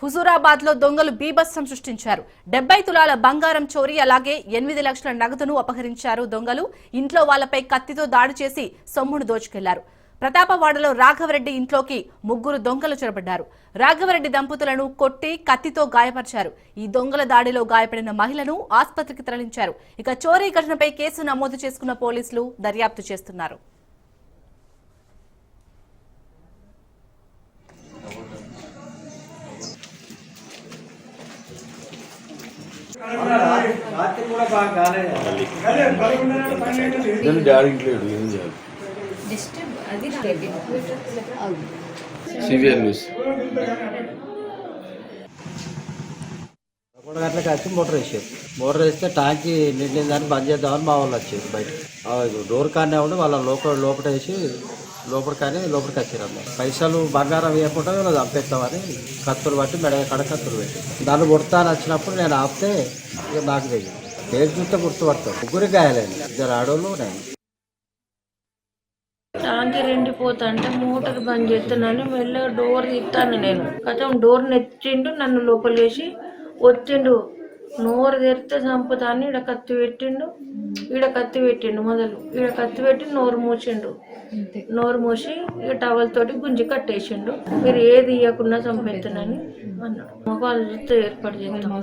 హుజూరాబాద్ లో దొంగలు బీభత్సం సృష్టించారు. 70 తులాల బంగారం చోరీ, అలాగే 8 లక్షల నగదును అపహరించారు దొంగలు. ఇంట్లో వాళ్లపై కత్తితో దాడి చేసి సొమ్మును దోచుకెళ్లారు. ప్రతాపవాడలో రాఘవరెడ్డి ఇంట్లోకి 3 దొంగలు చొరబడ్డారు. రాఘవరెడ్డి దంపతులను కొట్టి కత్తితో గాయపరిచారు. ఈ దొంగల దాడిలో గాయపడిన మహిళను ఆసుపత్రికి తరలించారు. ఇక చోరీ ఘటనపై కేసు నమోదు చేసుకున్న పోలీసులు దర్యాప్తు చేస్తున్నారు. సివియర్ న్యూస్ గంటలకు వచ్చి మోటార్ వేస్తే ట్యాంక్కి నిండిందని బంద్ చేద్దామని మా వాళ్ళు వచ్చారు. బయట డోర్ కానీ ఉండి వాళ్ళ లోపల వేసి లోపలికి వచ్చారు. అన్న పైసలు బంగారం వేయకుండా వీళ్ళు చంపేస్తామని కత్తులు పట్టి మెడ కడ కత్తులు పెట్టి దాన్ని కొడతాను వచ్చినప్పుడు నేను ఆపితే ఇక నాకు తెలియదు. పేరు చూస్తే గుర్తుపడతాం. 3 గాయాలండి, 2 ఆడోళ్ళు నేను. ట్యాంకి రెండిపోతా అంటే మోటార్ బంద్ చేస్తున్నాను, మెల్లగా డోర్ తీస్తాను. నేను కథం డోర్ నెచ్చిండు, నన్ను లోపలేసి వచ్చిండు. నోరు తెరిస్తే చంపుతాను. ఈడ కత్తి పెట్టిండు మొదలు. ఈడ కత్తి పెట్టి నోరు మూసి ఇక టవల్ తోటి గుంజి కట్టేసిండు. మీరు ఏది ఇవ్వకుండా చంపెత్తానని అన్నాడు. మగవాళ్ళు చూస్తే ఏర్పాటు చేస్తాం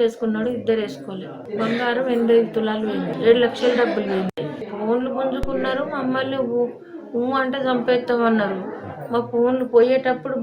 వేసుకున్నాడు. 2 వేసుకోలేదు. బంగారం 8 తులాలు పోయింది. 7 లక్షల డబ్బులు పోయింది. ఫోన్లు గుంజుకున్నారు. మమ్మల్ని అంటే చంపేస్తామన్నారు. మా ఫోన్లు పోయేటప్పుడు